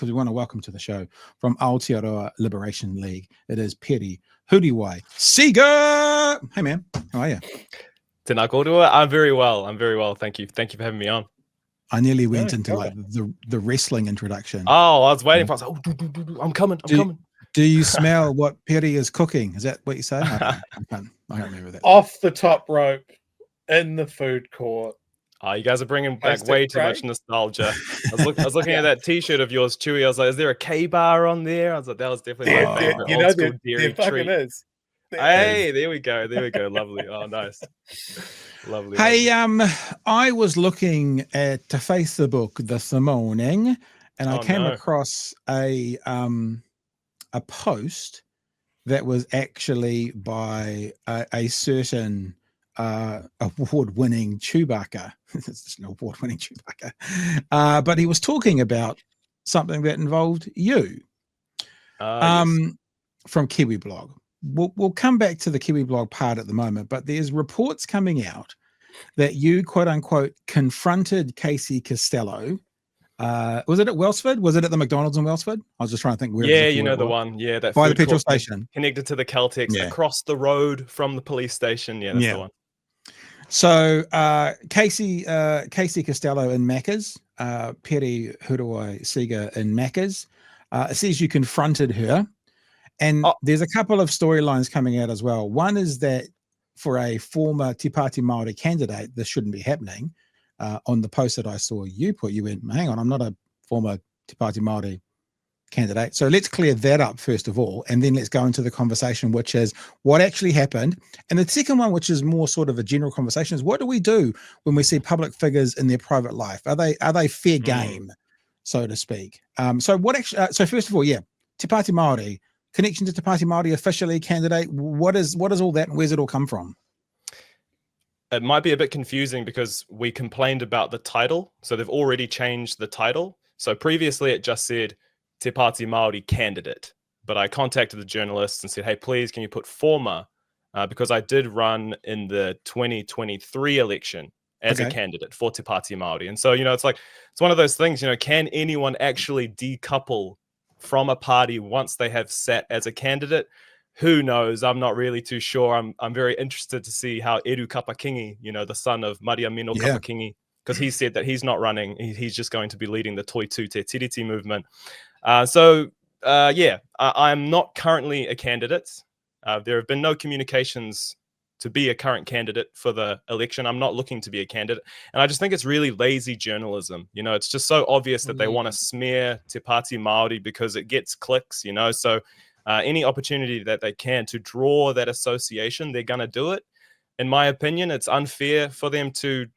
because we want to welcome to the show from Aotearoa Liberation League. It is Pere Huriwai-Seger. Hey, man. How are you? Tēnā kōrua. I'm very well. Thank you. Thank you for having me on. I nearly went into like the wrestling introduction. Oh, I was waiting for it. I was like, I'm coming. Do you smell what Pere is cooking? Is that what you say? I can't remember that. Off the top rope in the food court. Oh, you guys are bringing back way too much nostalgia. I was looking at that T-shirt of yours, Chewie. I was like, is there a K-bar on there? I was like, that was definitely my favorite old school dairy treat. Is. Hey, there we go. Lovely. Oh, nice. Lovely. Hey, I was looking at Facebook this morning, and I came across a post that was actually by a certain award-winning Chewbacca. It's an award-winning Chewbacca, but he was talking about something that involved you. From Kiwi Blog. We'll come back to the Kiwi Blog part at the moment, but there's reports coming out that you, quote unquote, confronted Casey Costello. Was it at Wellsford? Was it at the McDonald's in Wellsford? I was just trying to think where. Yeah, you know the one. Yeah, that by the petrol station, connected to the Caltex, across the road from the police station. Yeah, that's the one. So Casey Costello in Macca's, Pere Huriwai-Seger in Macca's. It says you confronted her. And there's a couple of storylines coming out as well. One is that for a former Te Pāti Māori candidate, this shouldn't be happening. On the post that I saw you put, you went, hang on, I'm not a former Te Pāti Māori candidate. So let's clear that up first of all, and then let's go into the conversation, which is what actually happened. And the second one, which is more sort of a general conversation, is what do we do when we see public figures in their private life? Are they fair game, so to speak? So first of all, Te Pāti Māori. Connection to Te Pāti Māori officially candidate. What is all that, and where's it all come from? It might be a bit confusing because we complained about the title. So they've already changed the title. So previously it just said Te Pāti Māori candidate. But I contacted the journalists and said, hey, please, can you put former? Because I did run in the 2023 election as a candidate for Te Pāti Māori. And so, it's one of those things, can anyone actually decouple from a party once they have sat as a candidate? Who knows? I'm not really too sure. I'm very interested to see how Eru Kapakingi, the son of Maria Mino Kapakingi, because he said that he's not running. He's just going to be leading the Toi Tū Te Tiriti movement. I'm not currently a candidate. There have been no communications to be a current candidate for the election. I'm not looking to be a candidate. And I just think it's really lazy journalism. It's just so obvious that they want to smear Te Pāti Māori because it gets clicks, So any opportunity that they can to draw that association, they're going to do it. In my opinion, it's unfair for them to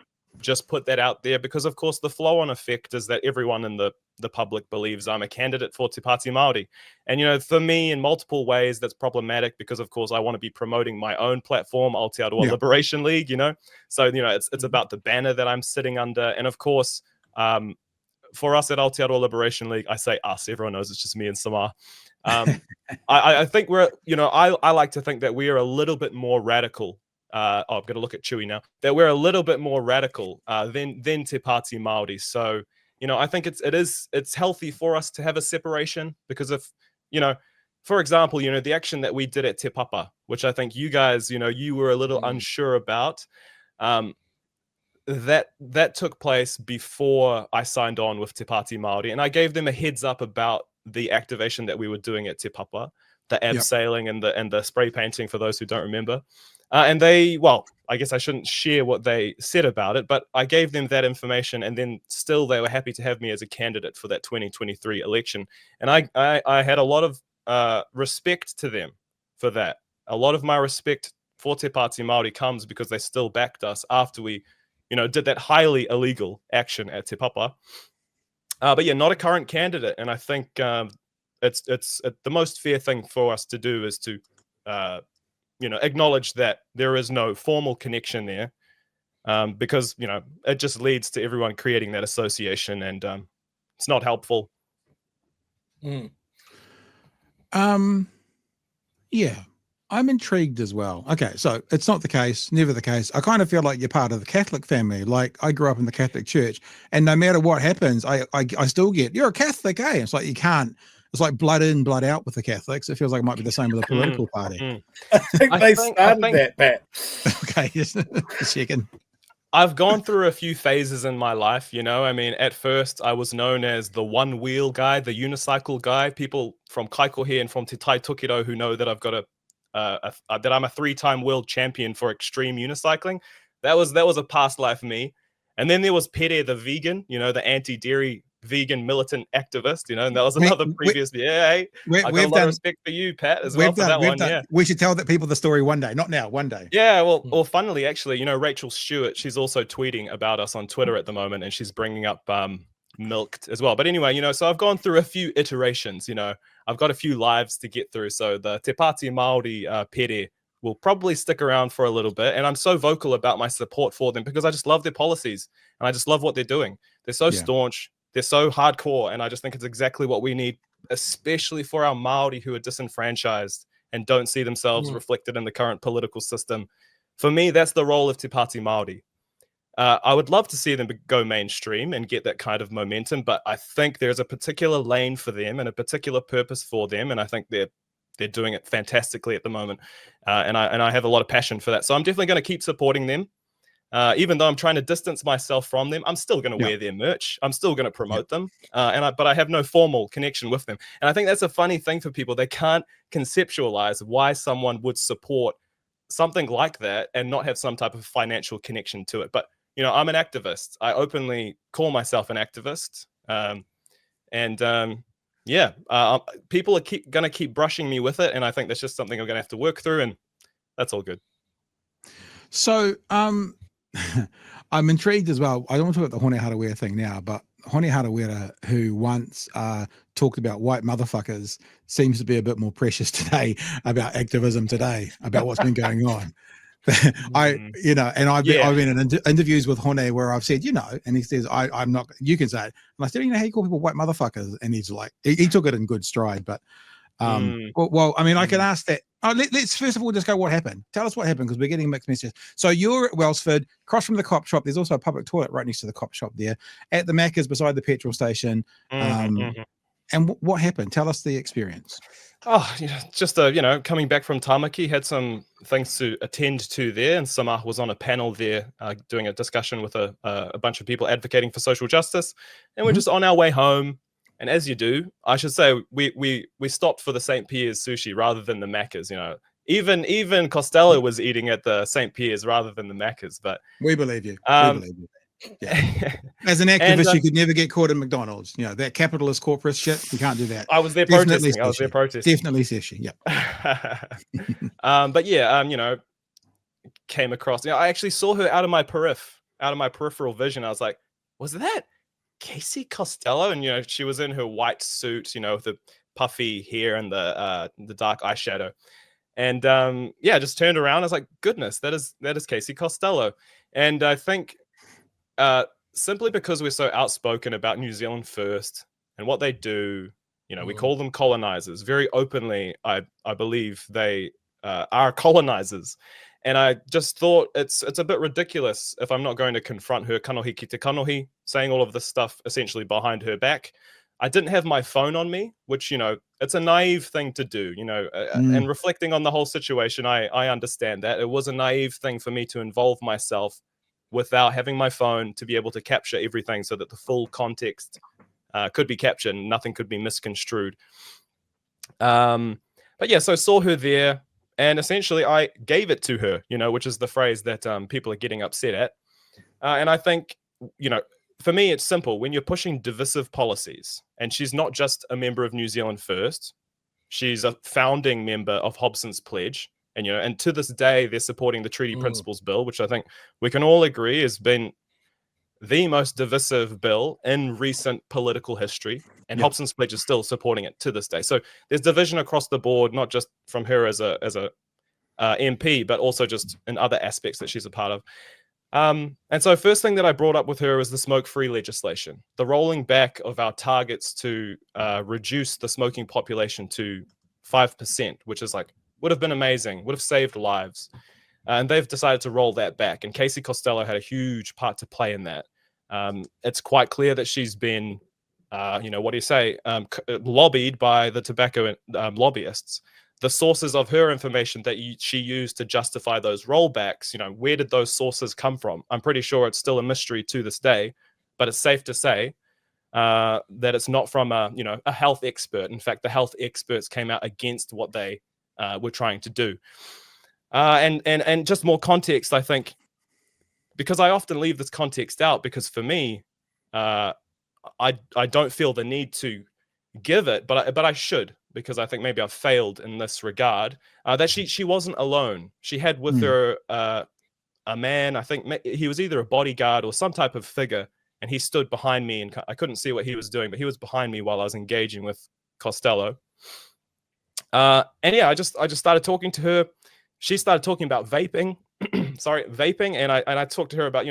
just put that out there because, of course, the flow-on effect is that everyone in the public believes I'm a candidate for Te Pāti Māori. And, for me, in multiple ways, that's problematic because, of course, I want to be promoting my own platform, Aotearoa Liberation League, So, it's about the banner that I'm sitting under. And, of course, for us at Aotearoa Liberation League, I say us, everyone knows it's just me and Samar. I think we're, I like to think that we are a little bit more radical. I'm going to look at Chewie now, that we're a little bit more radical than Te Pāti Māori. So, I think it's healthy for us to have a separation because if, for example, the action that we did at Te Papa, which I think you guys, you were a little unsure about, that took place before I signed on with Te Pāti Māori, and I gave them a heads up about the activation that we were doing at Te Papa, the abseiling and the spray painting for those who don't remember. And I guess I shouldn't share what they said about it, but I gave them that information, and then still they were happy to have me as a candidate for that 2023 election. And I had a lot of respect to them for that. A lot of my respect for Te Pāti Māori comes because they still backed us after we, did that highly illegal action at Te Papa. But not a current candidate. And I think it's the most fair thing for us to do is to acknowledge that there is no formal connection there, because it just leads to everyone creating that association, and it's not helpful. I'm intrigued as well. Okay, so it's not the case, never the case. I kind of feel like you're part of the Catholic family. Like I grew up in the Catholic Church, and no matter what happens, I still get, you're a Catholic, eh? It's like you can't. It's like blood in, blood out with the Catholics. It feels like it might be the same with a political party. I think they started that, Pat. Okay, just checking. I've gone through a few phases in my life, you know. I mean, at first, I was known as the one-wheel guy, the unicycle guy. People from Kaikohe and from Te Tai Tokerau who know that I've got that I'm a 3-time world champion for extreme unicycling. That was a past life me. And then there was Pere the vegan, you know, the anti-dairy vegan militant activist, you know, and that was another previous. I got a lot of respect for you, Pat, as well for that one. Yeah, we should tell that people the story one day, not now, one day. Yeah, well, funnily, actually, you know, Rachel Stewart, she's also tweeting about us on Twitter at the moment, and she's bringing up Milked as well. But anyway, you know, so I've gone through a few iterations. You know, I've got a few lives to get through. So the Te Pāti Māori Pere will probably stick around for a little bit, and I'm so vocal about my support for them because I just love their policies and I just love what they're doing. They're so staunch. They're so hardcore, and I just think it's exactly what we need, especially for our Māori who are disenfranchised and don't see themselves reflected in the current political system. For me, that's the role of Te Pāti Māori. I would love to see them go mainstream and get that kind of momentum, but I think there's a particular lane for them and a particular purpose for them, and I think they're doing it fantastically at the moment, and I have a lot of passion for that. So I'm definitely going to keep supporting them. Even though I'm trying to distance myself from them, I'm still going to wear their merch. I'm still going to promote them. But I have no formal connection with them. And I think that's a funny thing for people. They can't conceptualize why someone would support something like that and not have some type of financial connection to it. But, you know, I'm an activist. I openly call myself an activist. People are going to keep brushing me with it. And I think that's just something I'm going to have to work through. And that's all good. So, I'm intrigued as well. I don't want to talk about the Hone Harawira thing now, but Hone Harawira, who once talked about white motherfuckers, seems to be a bit more precious today about activism today, about what's been going on. I've been in interviews with Hone where I've said, you know, and he says, I'm not, you can say it. And I said, you know, how you call people white motherfuckers? And he's like, he took it in good stride, but well, I mean, I can ask that. Let's first of all just go what happened. Tell us what happened because we're getting mixed messages. So you're at Wellsford, across from the cop shop. There's also a public toilet right next to the cop shop there. At the Macca's beside the petrol station. And what happened? Tell us the experience. Oh, you know, just coming back from Tamaki, had some things to attend to there, and Samah was on a panel there doing a discussion with a bunch of people advocating for social justice, and we're just on our way home. And as you do, I should say, we stopped for the St. Pierre's sushi rather than the Macca's. You know, even Costello was eating at the St. Pierre's rather than the Macca's. But we believe you. We believe you. Yeah. As an activist, you could never get caught in McDonald's. You know, that capitalist corporate shit. You can't do that. I was there protesting. Definitely sushi. Yeah. But yeah, you know, came across. You know, I actually saw her out of my peripheral vision. I was like, was that Casey Costello? And you know, she was in her white suit, you know, with the puffy hair and the dark eyeshadow. And just turned around. I was like, goodness, that is Casey Costello. And I think simply because we're so outspoken about New Zealand First and what they do, you know, we call them colonizers very openly. I believe they are colonizers. And I just thought it's a bit ridiculous if I'm not going to confront her kanohi ki te kanohi, saying all of this stuff essentially behind her back. I didn't have my phone on me, which, you know, it's a naive thing to do, you know, and reflecting on the whole situation, I understand that. It was a naive thing for me to involve myself without having my phone to be able to capture everything so that the full context could be captured and nothing could be misconstrued. But yeah, so I saw her there. And essentially, I gave it to her, you know, which is the phrase that people are getting upset at. And I think, you know, for me, it's simple. When you're pushing divisive policies, and she's not just a member of New Zealand First, she's a founding member of Hobson's Pledge. And, you know, and to this day, they're supporting the Treaty Principles Bill, which I think we can all agree has been the most divisive bill in recent political history. And Hobson's Pledge is still supporting it to this day. So there's division across the board, not just from her as a MP, but also just in other aspects that she's a part of. And so first thing that I brought up with her was the smoke-free legislation, the rolling back of our targets to reduce the smoking population to 5%, which is like would have been amazing, would have saved lives. And they've decided to roll that back. And Casey Costello had a huge part to play in that. It's quite clear that she's been, lobbied by the tobacco lobbyists. The sources of her information that she used to justify those rollbacks, where did those sources come from? I'm pretty sure it's still a mystery to this day, but it's safe to say that it's not from a health expert. In fact, the health experts came out against what they were trying to do. And just more context, I think, because I often leave this context out, because for me, I don't feel the need to give it, but I should, because I think maybe I've failed in this regard. That she wasn't alone. She had with her a man. I think he was either a bodyguard or some type of figure, and he stood behind me, and I couldn't see what he was doing, but he was behind me while I was engaging with Costello. And yeah, I just started talking to her. She started talking about vaping. Vaping, and I talked to her about,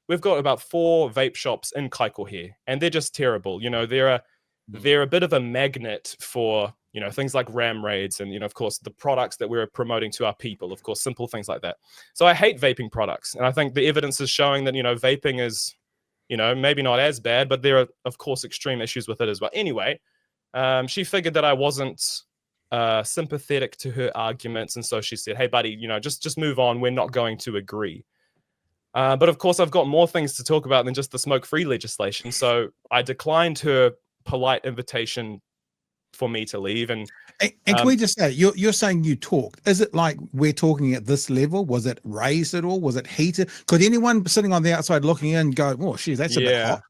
we've got about 4 vape shops in Kaiko here, and they're just terrible. They're a bit of a magnet for, things like ram raids and, of course, the products that we're promoting to our people, of course, simple things like that. So I hate vaping products. And I think the evidence is showing that, vaping is, maybe not as bad, but there are, of course, extreme issues with it as well. Anyway, she figured that I wasn't sympathetic to her arguments, and so she said, hey buddy, just move on, we're not going to agree. But of course I've got more things to talk about than just the smoke-free legislation, so I declined her polite invitation for me to leave. And can we just say, you're saying you talked, is it like we're talking at this level? Was it raised at all? Was it heated? Could anyone sitting on the outside looking in go, oh geez, that's a bit hot?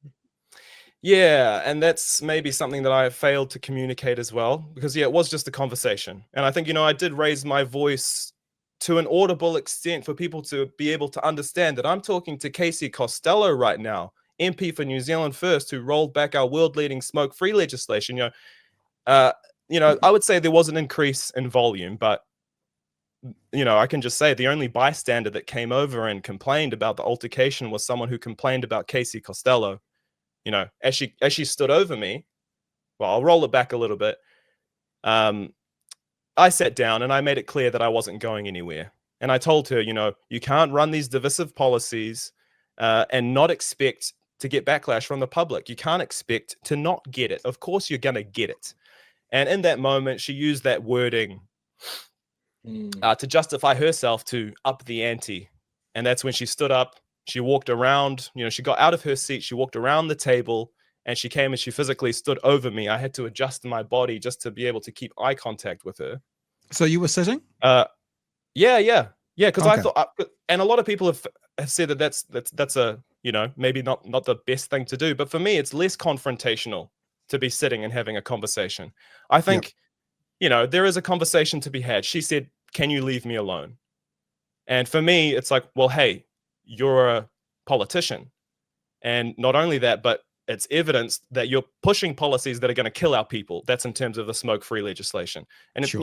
Yeah, and that's maybe something that I have failed to communicate as well, because it was just a conversation. And I think, I did raise my voice to an audible extent for people to be able to understand that I'm talking to Casey Costello right now, MP for New Zealand First, who rolled back our world-leading smoke-free legislation. I would say there was an increase in volume, but I can just say the only bystander that came over and complained about the altercation was someone who complained about Casey Costello. As she stood over me, well, I'll roll it back a little bit. I sat down and I made it clear that I wasn't going anywhere. And I told her, you can't run these divisive policies and not expect to get backlash from the public. You can't expect to not get it. Of course, you're going to get it. And in that moment, she used that wording to justify herself to up the ante. And that's when she stood up. She walked around, she got out of her seat, she walked around the table, and she came and she physically stood over me. I had to adjust my body just to be able to keep eye contact with her. So you were sitting? Yeah. Because Okay. I thought, and a lot of people have said that that's a, maybe not the best thing to do. But for me, it's less confrontational to be sitting and having a conversation. I think, there is a conversation to be had. She said, can you leave me alone? And for me, it's like, well, hey, you're a politician. And not only that, but it's evidence that you're pushing policies that are going to kill our people. That's in terms of the smoke-free legislation. And, it's,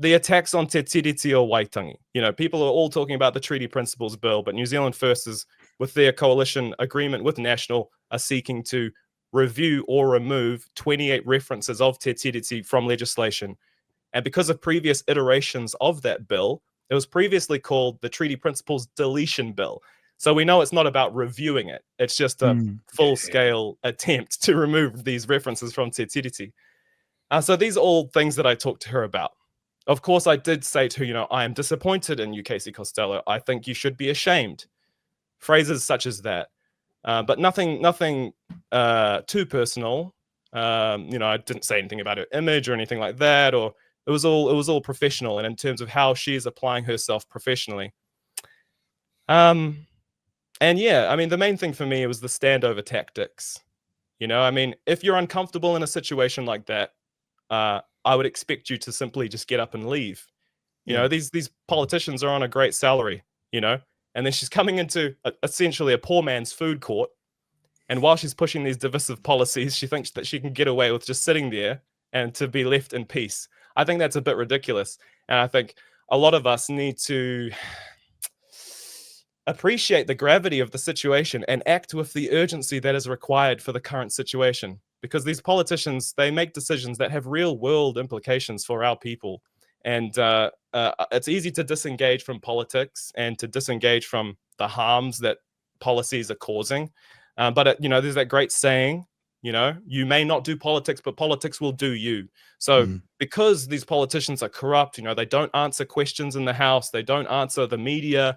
the attacks on Te Tiriti o Waitangi. People are all talking about the Treaty Principles Bill, but New Zealand First is, with their coalition agreement with National, are seeking to review or remove 28 references of Te Tiriti from legislation. And because of previous iterations of that bill, it was previously called the Treaty Principles Deletion Bill. So we know it's not about reviewing it. It's just a full-scale attempt to remove these references from Te Tiriti. So these are all things that I talked to her about. Of course, I did say to her, I am disappointed in you, Casey Costello. I think you should be ashamed. Phrases such as that. But nothing too personal. I didn't say anything about her image or anything like that. Or it was all professional, and in terms of how she is applying herself professionally. And yeah, the main thing for me was the standover tactics. If you're uncomfortable in a situation like that, I would expect you to simply just get up and leave. These politicians are on a great salary, and then she's coming into essentially a poor man's food court. And while she's pushing these divisive policies, she thinks that she can get away with just sitting there and to be left in peace. I think that's a bit ridiculous. And I think a lot of us need to appreciate the gravity of the situation and act with the urgency that is required for the current situation. Because these politicians, they make decisions that have real world implications for our people. And it's easy to disengage from politics and to disengage from the harms that policies are causing. But there's that great saying, you may not do politics, but politics will do you. So because these politicians are corrupt, they don't answer questions in the House, they don't answer the media.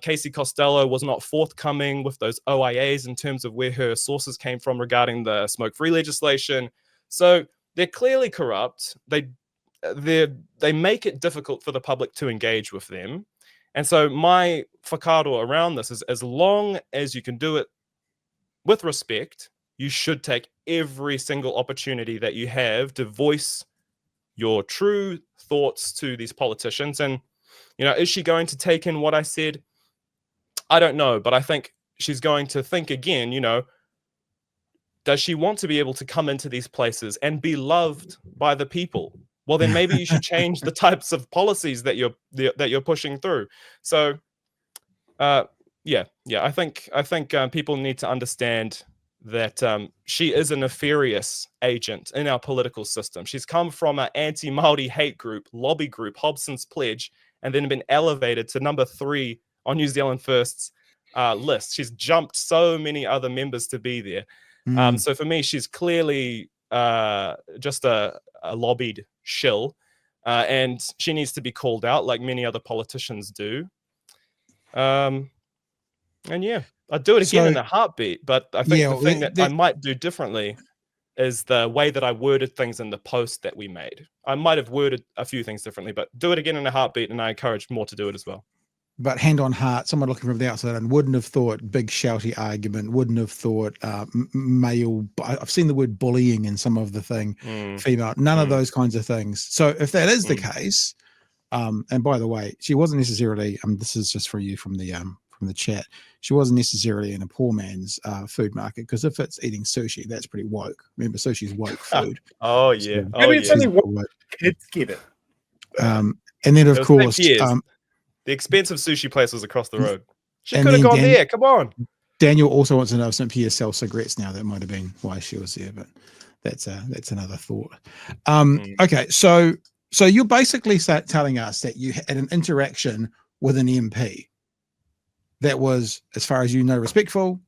Casey Costello was not forthcoming with those OIAs in terms of where her sources came from regarding the smoke-free legislation. So they're clearly corrupt. They make it difficult for the public to engage with them. And so my whakaaro around this is, as long as you can do it with respect, you should take every single opportunity that you have to voice your true thoughts to these politicians. And, is she going to take in what I said? I don't know, but I think she's going to think again, does she want to be able to come into these places and be loved by the people? Well, then maybe you should change the types of policies that you're pushing through. So, I think people need to understand that she is a nefarious agent in our political system. She's come from an anti-Māori hate group, lobby group, Hobson's Pledge, and then been elevated to number 3 on New Zealand First's list. She's jumped so many other members to be there. So for me, she's clearly just a lobbied shill, and she needs to be called out like many other politicians do. And yeah, I'd do it again in a heartbeat, but I think the thing that I might do differently is the way that I worded things in the post that we made. I might have worded a few things differently, but do it again in a heartbeat, and I encourage more to do it as well. But hand on heart, someone looking from the outside and wouldn't have thought big shouty argument, wouldn't have thought male. I've seen the word bullying in some of the thing, female, none of those kinds of things. So if that is the case, and by the way, she wasn't necessarily, this is just for you from the chat, she wasn't necessarily in a poor man's food market, because if it's eating sushi, that's pretty woke. Remember, sushi's woke food. Oh yeah. So, Maybe it's only woke. Kids get it. And then of course, the expensive sushi place was across the road. She could have gone there. Come on. Daniel also wants to know if St. Pierre sells cigarettes now. That might have been why she was there, but that's another thought. Okay, so you're basically telling us that you had an interaction with an MP that was, as far as you know, respectful.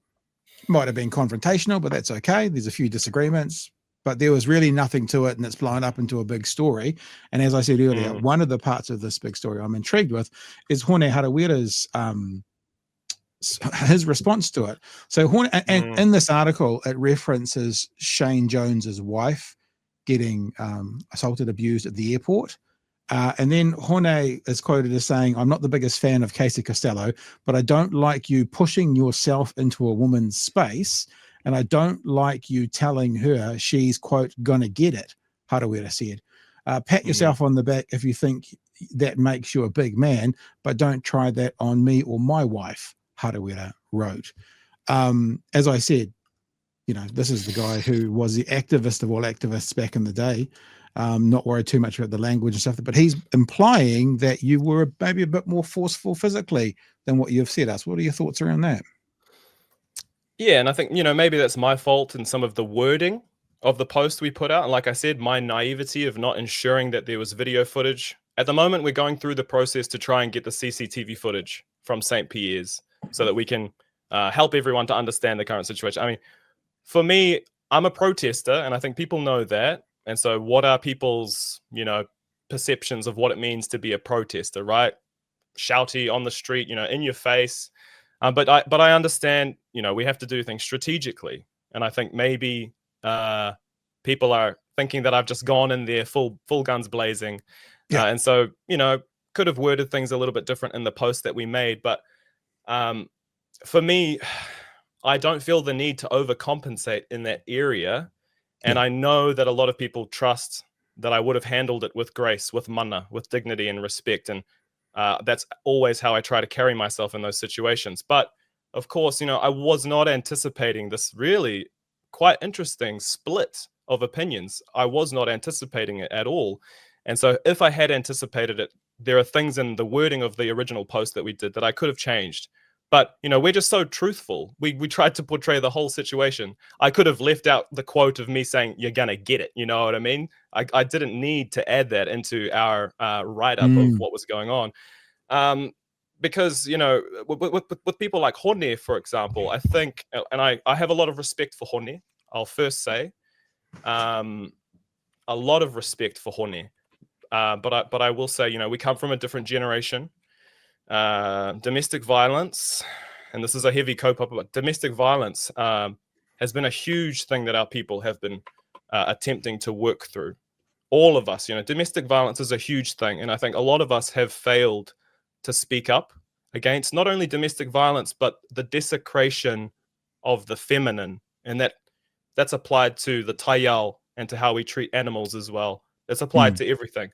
Might have been confrontational, but that's okay. There's a few disagreements, but there was really nothing to it, and it's blown up into a big story. And as I said earlier, one of the parts of this big story I'm intrigued with is Hone Harawira's his response to it. So and in this article, it references Shane Jones's wife getting assaulted, abused at the airport. And then Hone is quoted as saying, "I'm not the biggest fan of Casey Costello, but I don't like you pushing yourself into a woman's space. And I don't like you telling her she's, quote, gonna get it," Harawira said. Pat yourself on the back if you think that makes you a big man, but don't try that on me or my wife, Harawira wrote. As I said, this is the guy who was the activist of all activists back in the day. Not worried too much about the language and stuff, but he's implying that you were maybe a bit more forceful physically than what you've said us. What are your thoughts around that? Yeah, and I think, maybe that's my fault in some of the wording of the post we put out. And like I said, my naivety of not ensuring that there was video footage. At the moment, we're going through the process to try and get the CCTV footage from St. Pierre's so that we can help everyone to understand the current situation. I mean, for me, I'm a protester, and I think people know that. And so what are people's, perceptions of what it means to be a protester, right? Shouty on the street, in your face. But I understand, we have to do things strategically. And I think maybe people are thinking that I've just gone in there full guns blazing. Yeah. And so, could have worded things a little bit different in the post that we made. But for me, I don't feel the need to overcompensate in that area. And I know that a lot of people trust that I would have handled it with grace, with mana, with dignity and respect. And that's always how I try to carry myself in those situations. But of course, I was not anticipating this really quite interesting split of opinions. I was not anticipating it at all. And so if I had anticipated it, there are things in the wording of the original post that we did that I could have changed. But, you know, we're just so truthful. We tried to portray the whole situation. I could have left out the quote of me saying, "You're going to get it." You know what I mean? I didn't need to add that into our write-up of what was going on. Because, you know, with people like Hone, for example, I think, and I have a lot of respect for Hone, I'll first say. A lot of respect for Hone. But I will say, you know, we come from a different generation. Domestic violence, and this is a heavy co-pop, but domestic violence has been a huge thing that our people have been attempting to work through. All of us, you know, domestic violence is a huge thing, and I think a lot of us have failed to speak up against not only domestic violence, but the desecration of the feminine, and that's applied to the taiao and to how we treat animals as well. It's applied to everything.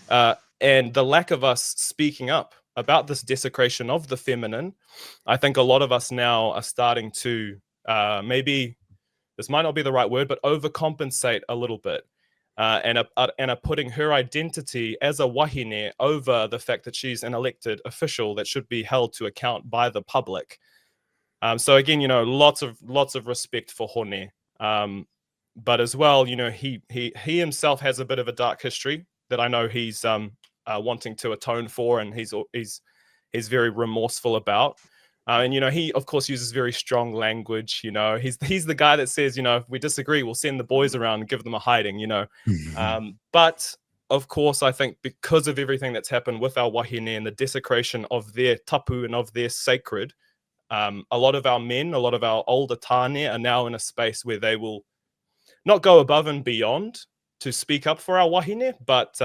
And the lack of us speaking up about this desecration of the feminine, I think a lot of us now are starting to, maybe, this might not be the right word, but overcompensate a little bit. And are putting her identity as a wahine over the fact that she's an elected official that should be held to account by the public. So again, you know, lots of respect for Hone. But as well, you know, he himself has a bit of a dark history that I know he's wanting to atone for, and he's very remorseful about. And you know, he of course uses very strong language. You know, he's the guy that says, you know, if we disagree, we'll send the boys around and give them a hiding. You know, but of course, I think because of everything that's happened with our wahine and the desecration of their tapu and of their sacred, a lot of our men, a lot of our older tane are now in a space where they will not go above and beyond to speak up for our wahine, but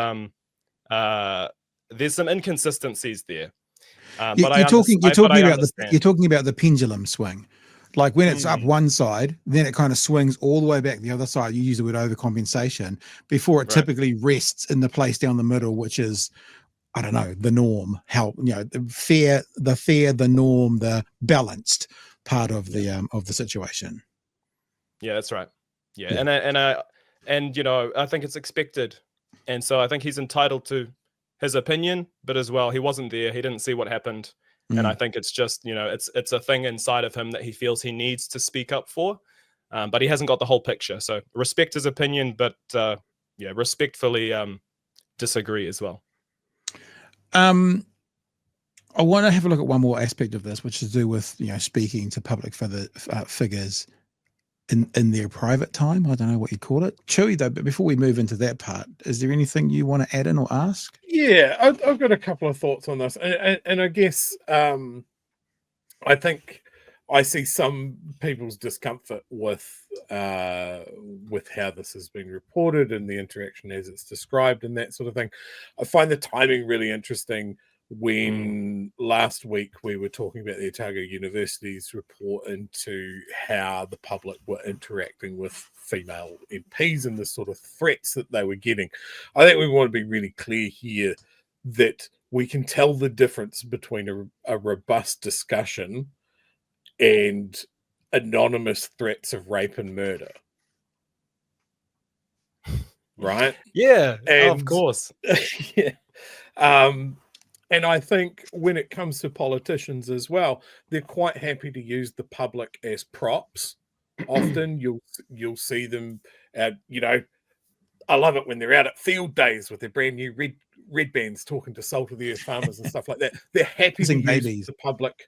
there's some inconsistencies there. But you're talking about the pendulum swing. Like when it's up one side, then it kind of swings all the way back the other side. You use the word overcompensation before it typically rests in the place down the middle, which is, I don't know, the norm, how, you know, the norm, the balanced part of the situation. Yeah, that's right. Yeah. And you know, I think it's expected. And so I think he's entitled to his opinion, but as well, he wasn't there. He didn't see what happened. And I think it's just, you know, it's a thing inside of him that he feels he needs to speak up for, but he hasn't got the whole picture. So respect his opinion, but respectfully disagree as well. I want to have a look at one more aspect of this, which is to do with, you know, speaking to public figures in their private time. I don't know what you call it. Chewie, though, but before we move into that part, is there anything you want to add in or ask? Yeah, I've got a couple of thoughts on this. And I guess I think I see some people's discomfort with how this has been reported and the interaction as it's described and that sort of thing. I find the timing really interesting when last week we were talking about the Otago University's report into how the public were interacting with female MPs and the sort of threats that they were getting. I think we want to be really clear here that we can tell the difference between a robust discussion and anonymous threats of rape and murder. Right? Yeah, of course. Yeah. And I think when it comes to politicians as well, they're quite happy to use the public as props. Often you'll see them at, you know, I love it when they're out at field days with their brand new red bands talking to salt of the earth farmers and stuff like that. They're happy to use the public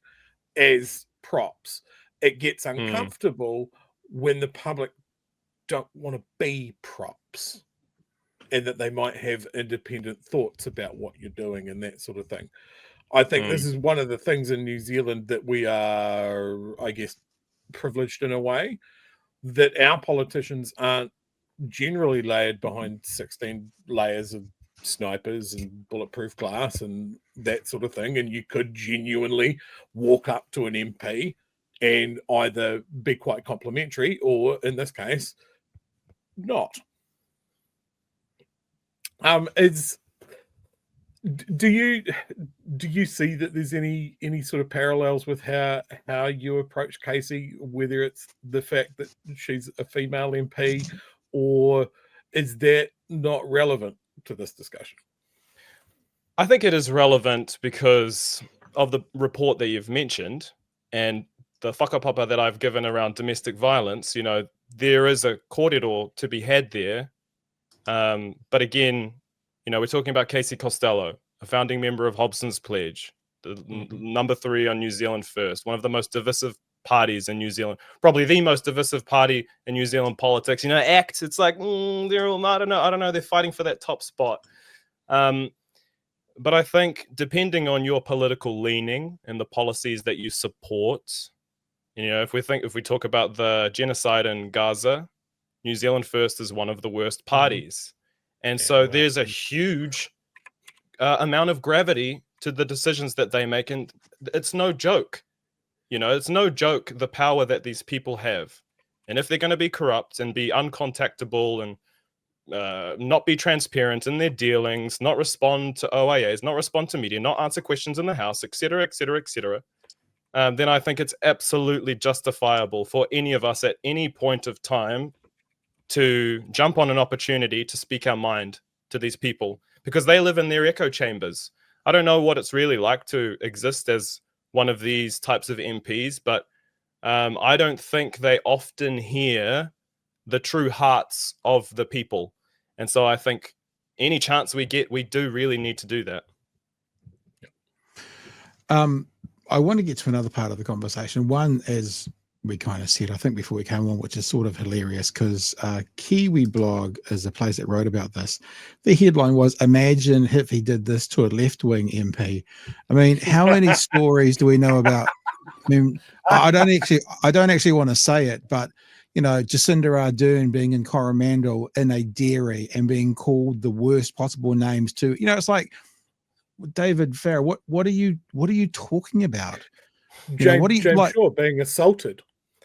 as props. It gets uncomfortable when the public don't want to be props, and that they might have independent thoughts about what you're doing and that sort of thing. I think this is one of the things in New Zealand that we are, I guess, privileged in a way, that our politicians aren't generally layered behind 16 layers of snipers and bulletproof glass and that sort of thing. And you could genuinely walk up to an MP and either be quite complimentary or, in this case, not. Do you see that there's any sort of parallels with how you approach Casey, whether it's the fact that she's a female MP, or is that not relevant to this discussion? I think it is relevant because of the report that you've mentioned. and the whakapapa that I've given around domestic violence, there is a corridor to be had there. But again, we're talking about Casey Costello, a founding member of Hobson's Pledge, the number 3 on New Zealand First, one of the most divisive parties in New Zealand, probably the most divisive party in New Zealand politics. ACT, it's like, they're all, I don't know, they're fighting for that top spot. But I think depending on your political leaning and the policies that you support, if we talk about the genocide in Gaza, New Zealand First is one of the worst parties. And so there's a huge amount of gravity to the decisions that they make. And it's no joke. It's no joke the power that these people have. And if they're going to be corrupt and be uncontactable and not be transparent in their dealings, not respond to OIAs, not respond to media, not answer questions in the House, etc., etc., etc., then I think it's absolutely justifiable for any of us at any point of time to jump on an opportunity to speak our mind to these people, because they live in their echo chambers. I don't know what it's really like to exist as one of these types of MPs, but I don't think they often hear the true hearts of the people. And so I think any chance we get, we do really need to do that. I want to get to another part of the conversation. One, as we kind of said, I think before we came on, which is sort of hilarious, because Kiwi Blog is a place that wrote about this. The headline was, "Imagine if he did this to a left-wing MP." I mean, how many stories do we know about? I mean, I don't actually want to say it, but Jacinda Ardern being in Coromandel in a dairy and being called the worst possible names too. It's like, David Farrar, what are you talking about? James Shaw being assaulted.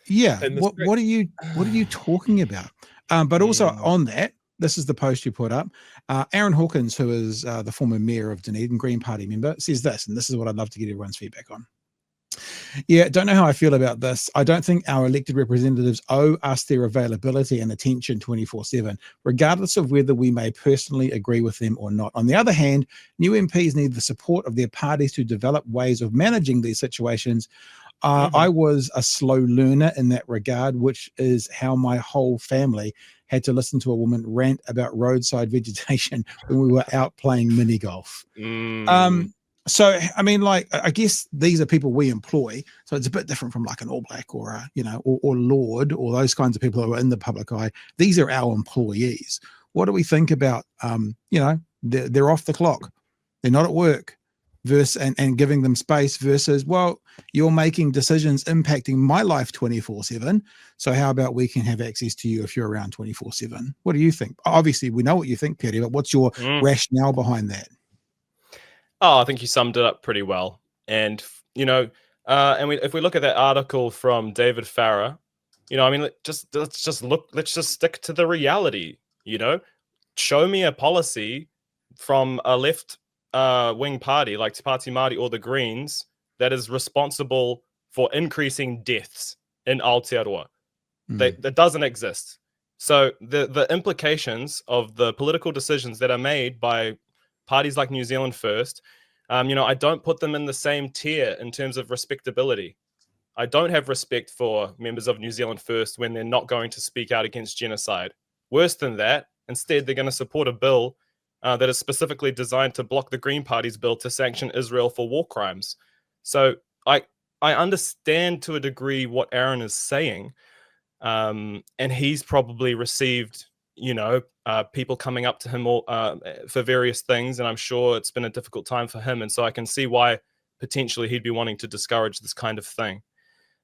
Yeah. What are you talking about? But also on that, this is the post you put up. Aaron Hawkins, who is the former mayor of Dunedin, Green Party member, says this, and this is what I'd love to get everyone's feedback on. Yeah, don't know how I feel about this. I don't think our elected representatives owe us their availability and attention 24/7, regardless of whether we may personally agree with them or not. On the other hand, new MPs need the support of their parties to develop ways of managing these situations. I was a slow learner in that regard, which is how my whole family had to listen to a woman rant about roadside vegetation when we were out playing mini golf. So, I mean, I guess these are people we employ. So it's a bit different from like an All Black or or Lord or those kinds of people who are in the public eye. These are our employees. What do we think about, they're off the clock. They're not at work and giving them space versus, well, you're making decisions impacting my life 24/7. So how about we can have access to you if you're around 24/7? What do you think? Obviously, we know what you think, Pere, but what's your rationale behind that? Oh, I think you summed it up pretty well. And, if we look at that article from David Farrar, let's just stick to the reality, show me a policy from a left wing party like Te Pāti Māori or the Greens that is responsible for increasing deaths in Aotearoa. That doesn't exist. So the implications of the political decisions that are made by parties like New Zealand First, I don't put them in the same tier in terms of respectability. I don't have respect for members of New Zealand First when they're not going to speak out against genocide. Worse than that, instead, they're going to support a bill that is specifically designed to block the Green Party's bill to sanction Israel for war crimes. So I understand to a degree what Aaron is saying, and he's probably received people coming up to him for various things, and I'm sure it's been a difficult time for him, and so I can see why potentially he'd be wanting to discourage this kind of thing.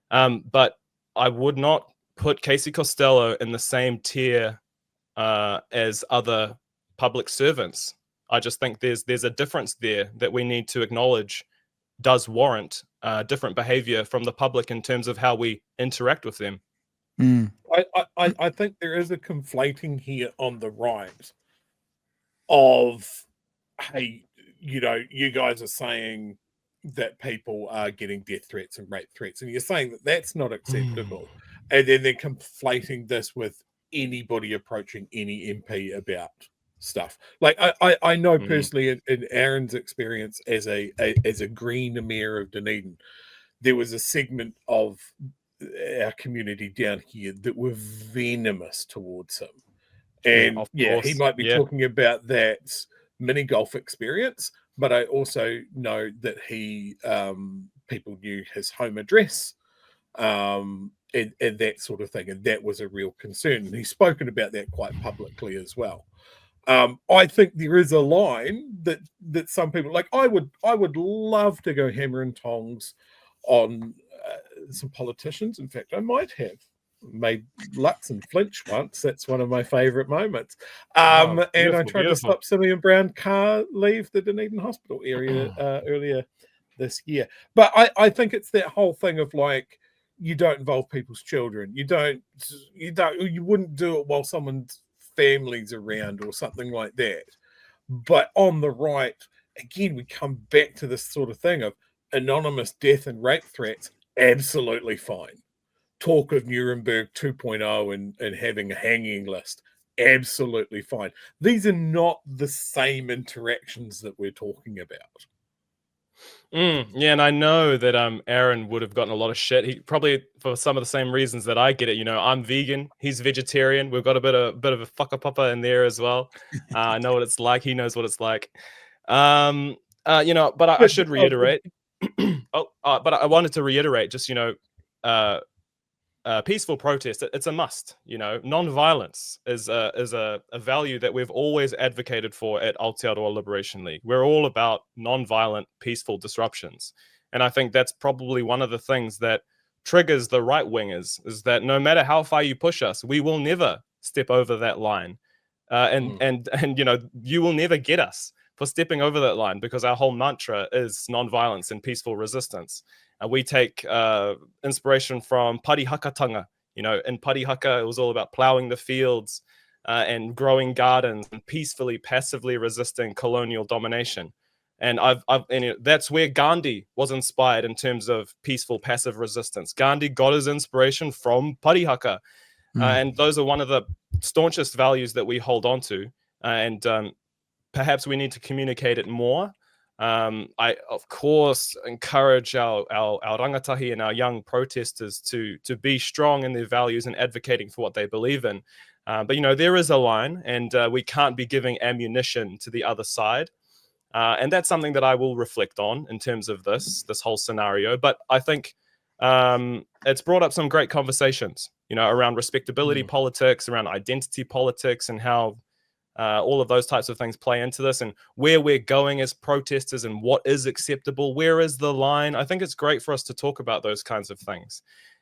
But I would not put Casey Costello in the same tier as other public servants. I just think there's a difference there that we need to acknowledge does warrant different behavior from the public in terms of how we interact with them. I think there is a conflating here on the right of, hey, you guys are saying that people are getting death threats and rape threats, and you're saying that that's not acceptable, and then they're conflating this with anybody approaching any MP about stuff. Like I know personally in Aaron's experience as a Green mayor of Dunedin, there was a segment of our community down here that were venomous towards him. And he might be talking about that mini golf experience, but I also know that he people knew his home address and that sort of thing, and that was a real concern. And he's spoken about that quite publicly as well. I think there is a line that some people like. I would love to go hammer and tongs on some politicians. In fact, I might have made Lutz and flinch once. That's one of my favorite moments. And I tried to stop Simeon Brown car leave the Dunedin Hospital area earlier this year. But I think it's that whole thing of like, you don't involve people's children. You wouldn't do it while someone's family's around or something like that. But on the right, again, we come back to this sort of thing of anonymous death and rape threats. Absolutely fine. Talk of Nuremberg 2.0 and having a hanging list. Absolutely fine. These are not the same interactions that we're talking about. Yeah, and I know that Aaron would have gotten a lot of shit. He probably for some of the same reasons that I get it. You know, I'm vegan, he's vegetarian. We've got a bit of a whakapapa in there as well. I know what it's like. He knows what it's like. You know, but I should reiterate. But I wanted to reiterate, just peaceful protest. It's a must. You know, non-violence is a value that we've always advocated for at Aotearoa Liberation League. We're all about non-violent, peaceful disruptions, and I think that's probably one of the things that triggers the right wingers, is that no matter how far you push us, we will never step over that line, and you know, you will never get us for stepping over that line, because our whole mantra is non-violence and peaceful resistance. And we take inspiration from Parihakatanga. You know, in Parihaka, it was all about plowing the fields and growing gardens and peacefully, passively resisting colonial domination. And that's where Gandhi was inspired in terms of peaceful, passive resistance. Gandhi got his inspiration from Parihaka. And those are one of the staunchest values that we hold on to. And perhaps we need to communicate it more. I, of course, encourage our rangatahi and our young protesters to be strong in their values and advocating for what they believe in. But, you know, there is a line, and we can't be giving ammunition to the other side. And that's something that I will reflect on in terms of this whole scenario. But I think it's brought up some great conversations, you know, around respectability politics, around identity politics, and how all of those types of things play into this, and where we're going as protesters and what is acceptable, where is the line. I think it's great for us to talk about those kinds of things.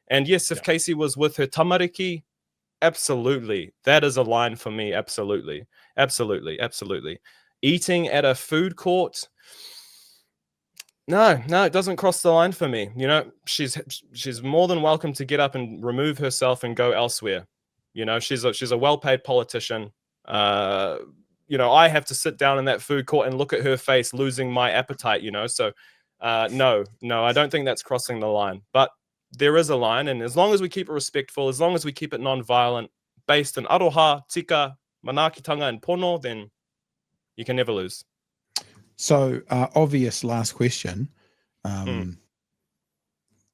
And yes, if Casey was with her tamariki, absolutely, that is a line for me. Absolutely. Eating at a food court, no, it doesn't cross the line for me. You know, she's more than welcome to get up and remove herself and go elsewhere. You know, she's a well-paid politician. You know, I have to sit down in that food court and look at her face losing my appetite, you know. So no, I don't think that's crossing the line. But there is a line, and as long as we keep it respectful, as long as we keep it non-violent, based in aroha, tika, manakitanga, and pono, then you can never lose. So obvious last question. The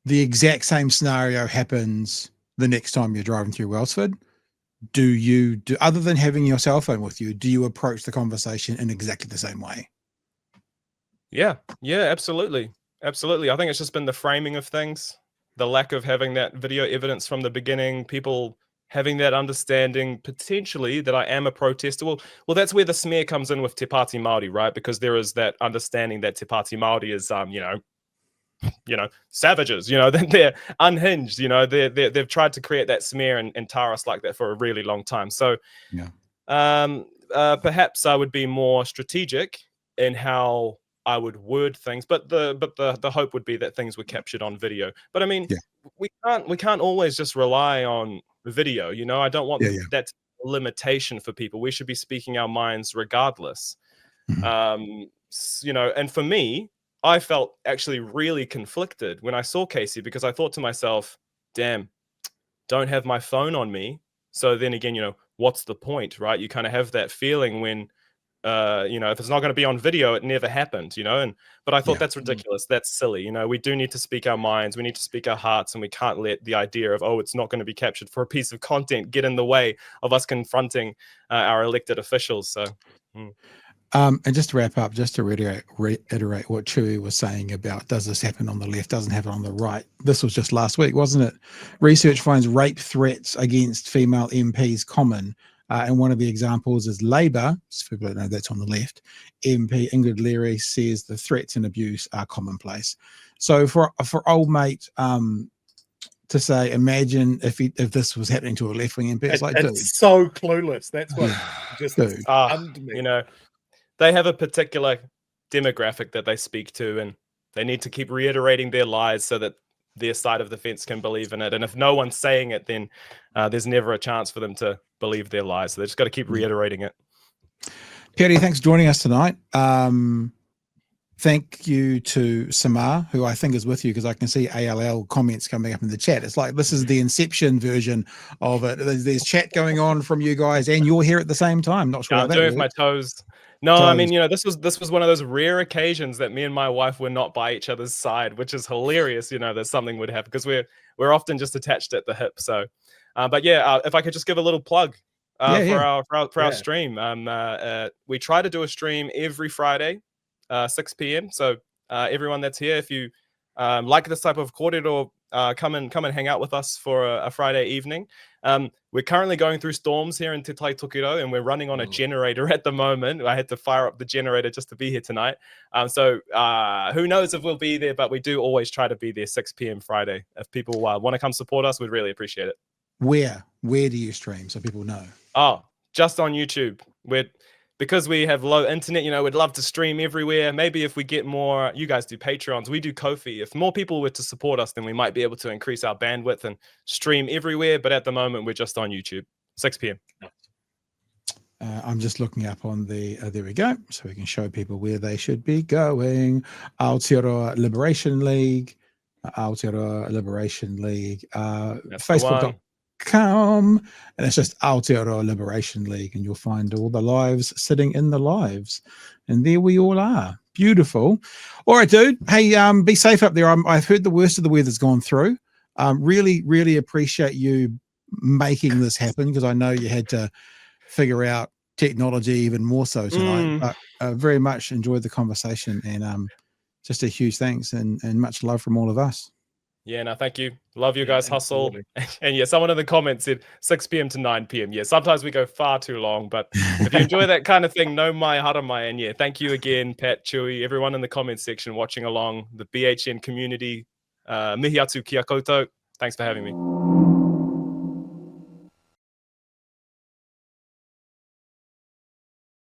exact same scenario happens the next time you're driving through Wellsford. Do you, other than having your cell phone with you, do you approach the conversation in exactly the same way? Yeah, absolutely. I think it's just been the framing of things, the lack of having that video evidence from the beginning, people having that understanding potentially that I am a protester. Well, that's where the smear comes in with Te Pāti Māori, right? Because there is that understanding that Te Pāti Māori is, savages, you know, they're unhinged, you know, they've tried to create that smear and tar us like that for a really long time. So perhaps I would be more strategic in how I would word things, but the hope would be that things were captured on video. But I mean, we can't always just rely on video, you know. I don't want that limitation for people. We should be speaking our minds regardless. You know, and for me, I felt actually really conflicted when I saw Casey, because I thought to myself, damn, don't have my phone on me. So then again, you know, what's the point, right? You kind of have that feeling when if it's not going to be on video, it never happened, but I thought that's ridiculous. That's silly. We do need to speak our minds. We need to speak our hearts, and we can't let the idea of, it's not going to be captured for a piece of content get in the way of us confronting our elected officials. So. And just to wrap up, just to reiterate what Chewie was saying about, does this happen on the left, doesn't happen on the right? This was just last week, wasn't it? Research finds rape threats against female MPs common. And one of the examples is Labour, so people don't know that's on the left. MP Ingrid Leary says the threats and abuse are commonplace. So for old mate to say, imagine if this was happening to a left-wing MP, it's like, dude. It's so clueless. That's what just stunned me. They have a particular demographic that they speak to, and they need to keep reiterating their lies so that their side of the fence can believe in it. And if no one's saying it, then there's never a chance for them to believe their lies. So they just got to keep reiterating it. Pere, thanks for joining us tonight. Thank you to Samar, who I think is with you, because I can see ALL comments coming up in the chat. It's like this is the Inception version of it. There's chat going on from you guys, and you're here at the same time. Not sure I'm doing my toes. No, I mean, this was one of those rare occasions that me and my wife were not by each other's side, which is hilarious. That something would happen because we're often just attached at the hip. So, but yeah, if I could just give a little plug for our stream. We try to do a stream every Friday, 6 p.m. So everyone that's here, if you like this type of kōrero, come and hang out with us for a Friday evening. We're currently going through storms here in Te Tai Tokiro, and we're running on a generator at the moment. I had to fire up the generator just to be here tonight. So who knows if we'll be there, but we do always try to be there 6 p.m. Friday. If people want to come support us, we'd really appreciate it. Where do you stream so people know? Oh, just on YouTube. Because we have low internet, we'd love to stream everywhere. Maybe if we get more, you guys do Patreons, we do Ko-fi. If more people were to support us, then we might be able to increase our bandwidth and stream everywhere. But at the moment, we're just on YouTube, 6 p.m. I'm just looking up on the, there we go. So we can show people where they should be going. Aotearoa Liberation League, Facebook.com. And it's just Aotearoa Liberation League, and you'll find all the lives sitting in the lives, and there we all are. Beautiful. All right, dude. Hey, be safe up there. I've heard the worst of the weather's gone through. Really appreciate you making this happen, because I know you had to figure out technology even more so tonight. But very much enjoyed the conversation, and just a huge thanks and much love from all of us. Yeah, no, thank you. Love you guys, hustle. And yeah, someone in the comments said 6 p.m. to 9 p.m. Yeah, sometimes we go far too long, but if you enjoy that kind of thing, no mai haramai. And yeah, thank you again, Pat, Chewie, everyone in the comments section watching along, the BHN community. Mihi atu kia koutou. Thanks for having me.